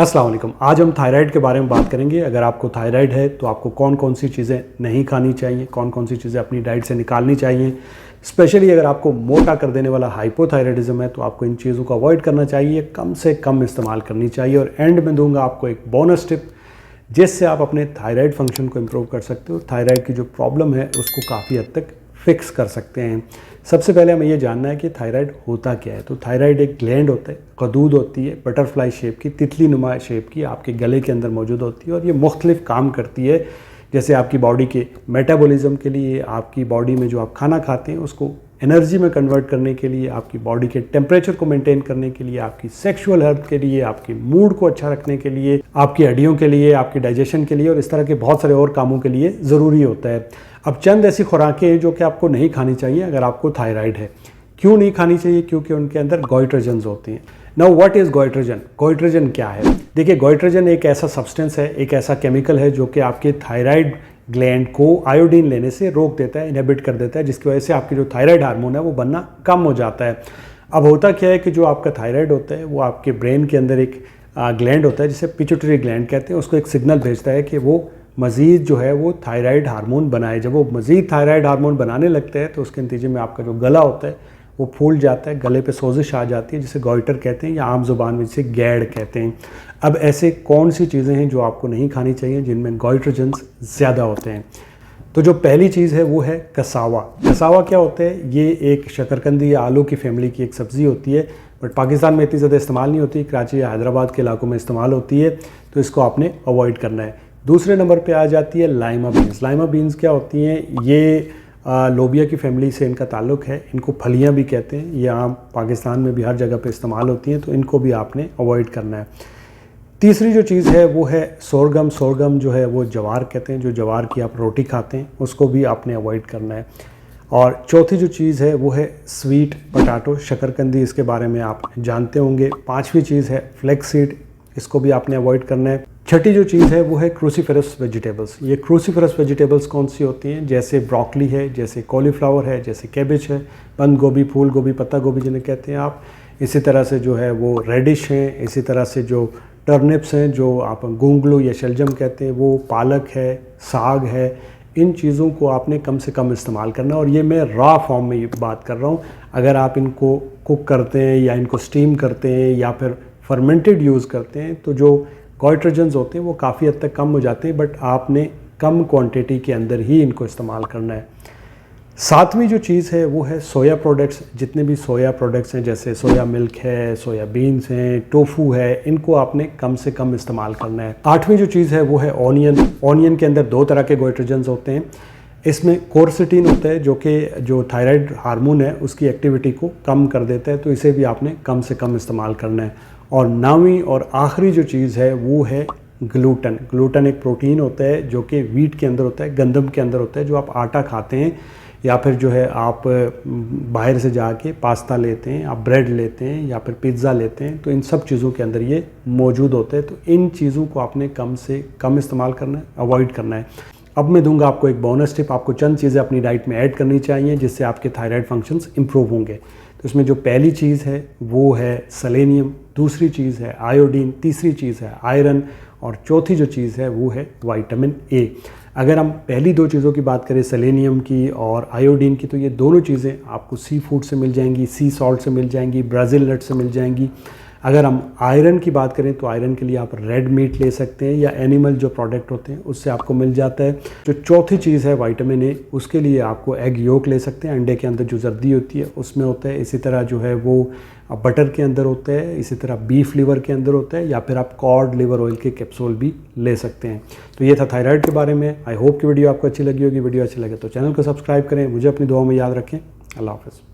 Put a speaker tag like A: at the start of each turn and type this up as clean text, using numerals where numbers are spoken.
A: अस्सलाम वालेकुम। आज हम थायराइड के बारे में बात करेंगे। अगर आपको थायराइड है तो आपको कौन कौन सी चीज़ें नहीं खानी चाहिए, कौन कौन सी चीज़ें अपनी डाइट से निकालनी चाहिए। स्पेशली अगर आपको मोटा कर देने वाला हाइपोथायराइडिज्म है तो आपको इन चीज़ों को अवॉइड करना चाहिए, कम से कम इस्तेमाल करनी चाहिए। और एंड में दूंगा आपको एक बोनस टिप जिससे आप अपने थायराइड फंक्शन को इम्प्रूव कर सकते हो, थायराइड की जो प्रॉब्लम है उसको काफ़ी हद तक फिक्स कर सकते हैं। सबसे पहले हमें ये जानना है कि थायराइड होता क्या है। तो थायराइड एक ग्लैंड होता है, कदूद होती है, बटरफ्लाई शेप की, तितली नुमा शेप की, आपके गले के अंदर मौजूद होती है और ये मुख्तलिफ काम करती है। जैसे आपकी बॉडी के मेटाबॉलिज्म के लिए, आपकी बॉडी में जो आप खाना खाते हैं उसको एनर्जी में कन्वर्ट करने के लिए, आपकी बॉडी के टेम्परेचर को मेंटेन करने के लिए, आपकी सेक्सुअल हेल्थ के लिए, आपके मूड को अच्छा रखने के लिए, आपकी हड्डियों के लिए, आपकी डाइजेशन के लिए और इस तरह के बहुत सारे और कामों के लिए ज़रूरी होता है। अब चंद ऐसी खुराकें हैं जो कि आपको नहीं खानी चाहिए अगर आपको थायराइड है। क्यों नहीं खानी चाहिए? क्योंकि उनके अंदर गोइट्रोजन्स होते हैं। Now what is goitrogen? Goitrogen क्या है? देखिए, गोइट्रोजन एक ऐसा सब्सटेंस है, एक ऐसा केमिकल है जो कि आपके थायराइड ग्लैंड को आयोडीन लेने से रोक देता है, इनहिबिट कर देता है, जिसकी वजह से आपकी जो थायराइड हार्मोन है वो बनना कम हो जाता है। अब होता क्या है कि जो आपका थायराइड होता है वो आपके ब्रेन के अंदर एक ग्लैंड होता है जिसे पिट्यूटरी ग्लैंड कहते हैं। उसको एक सिग्नल भेजता है कि वो मज़ीद जो है वो थायराइड हार्मोन बनाए। जब वो मज़ीद थायराइड हार्मोन बनाने लगता है तो उसके नतीजे में आपका जो गला होता है वो फूल जाता है, गले पे सोजिश आ जाती है जिसे गॉइटर कहते हैं या आम ज़ुबान में जिसे गैड कहते हैं। अब ऐसे कौन सी चीज़ें हैं जो आपको नहीं खानी चाहिए जिनमें गोइट्रोजन्स ज़्यादा होते हैं? तो जो पहली चीज़ है वो है कसावा। कसावा क्या होता है? ये एक शकरकंदी या आलू की फैमिली की एक सब्ज़ी होती है, बट पाकिस्तान में इतनी ज़्यादा इस्तेमाल नहीं होती, कराची या हैदराबाद के इलाकों में इस्तेमाल होती है, तो इसको आपने अवॉइड करना है। दूसरे नंबर पे आ जाती है लाइमा बीन्स। लाइमा बीन्स क्या होती हैं? ये लोबिया की फैमिली से इनका ताल्लुक़ है। इनको फलियां भी कहते हैं। ये आम पाकिस्तान में भी हर जगह पे इस्तेमाल होती हैं, तो इनको भी आपने अवॉइड करना है। तीसरी जो चीज़ है वो है सोरगम। सोरगम जो है वो जवार कहते हैं, जो जवार की आप रोटी खाते हैं, उसको भी आपने अवॉइड करना है। और चौथी जो चीज़ है वो है स्वीट पोटैटो, शकरकंदी, इसके बारे में आप जानते होंगे। पाँचवीं चीज़ है फ्लैक्स सीड, इसको भी आपने अवॉइड करना है। छठी जो चीज़ है वो है क्रूसीफेरस वेजिटेबल्स। ये क्रूसीफेरस वेजिटेबल्स कौन सी होती हैं? जैसे ब्रोकली है, जैसे कॉलीफ्लावर है, जैसे कैबेज है, बंद गोभी, फूल गोभी, पत्ता गोभी जिन्हें कहते हैं आप। इसी तरह से जो है वो रेडिश हैं, इसी तरह से जो टर्निप्स हैं, जो आप गोंगलू या शलजम कहते हैं, वो पालक है, साग है। इन चीज़ों को आपने कम से कम इस्तेमाल करना है। और ये मैं रॉ फॉर्म में ये बात कर रहा हूँ। अगर आप इनको कुक करते हैं या इनको स्टीम करते हैं या फिर फर्मेंटेड यूज़ करते हैं तो जो गोइट्रोजन्स होते हैं वो काफ़ी हद तक कम हो जाते हैं, बट आपने कम क्वांटिटी के अंदर ही इनको इस्तेमाल करना है। सातवीं जो चीज़ है वो है सोया प्रोडक्ट्स। जितने भी सोया प्रोडक्ट्स हैं, जैसे सोया मिल्क है, सोया बीन्स हैं, टोफू है, इनको आपने कम से कम इस्तेमाल करना है। आठवीं जो चीज़ है वो है ऑनियन। ऑनियन के अंदर दो तरह के गोइट्रोजन्स होते हैं। इसमें कोर्सिटीन होता है जो कि जो थायराइड हार्मोन है उसकी एक्टिविटी को कम कर देता है, तो इसे भी आपने कम से कम इस्तेमाल करना है। और नौवीं और आखिरी जो चीज़ है वो है ग्लूटन। ग्लूटन एक प्रोटीन होता है जो कि वीट के अंदर होता है, गंदम के अंदर होता है। जो आप आटा खाते हैं या फिर जो है आप बाहर से जाके पास्ता लेते हैं, आप ब्रेड लेते हैं या फिर पिज़्ज़ा लेते हैं, तो इन सब चीज़ों के अंदर ये मौजूद होते हैं। तो इन चीज़ों को आपने कम से कम इस्तेमाल करना है, अवॉइड करना है। अब मैं दूंगा आपको एक बोनस टिप। आपको चंद चीज़ें अपनी डाइट में ऐड करनी चाहिए जिससे आपके थायराइड फंक्शंस इंप्रूव होंगे। तो इसमें जो पहली चीज़ है वो है सेलेनियम, दूसरी चीज़ है आयोडीन, तीसरी चीज़ है आयरन और चौथी जो चीज़ है वो है विटामिन ए। अगर हम पहली दो चीज़ों की बात करें, सेलेनियम की और आयोडीन की, तो ये दोनों चीज़ें आपको सी फूड से मिल जाएंगी, सी सॉल्ट से मिल जाएंगी, ब्राज़ील नट से मिल जाएंगी। अगर हम आयरन की बात करें तो आयरन के लिए आप रेड मीट ले सकते हैं या एनिमल जो प्रोडक्ट होते हैं उससे आपको मिल जाता है। जो चौथी चीज़ है विटामिन ए, उसके लिए आपको एग योक ले सकते हैं, अंडे के अंदर जो जर्दी होती है उसमें होता है। इसी तरह जो है वो बटर के अंदर होता है, इसी तरह बीफ लिवर के अंदर होता है, या फिर आप कॉड लिवर ऑयल के कैप्सूल भी ले सकते हैं। तो ये था थायराइड के बारे में। आई होप कि वीडियो आपको अच्छी लगी होगी। वीडियो अच्छी लगे तो चैनल को सब्सक्राइब करें। मुझे अपनी दुआ में याद रखें। अल्लाह हाफ़िज़।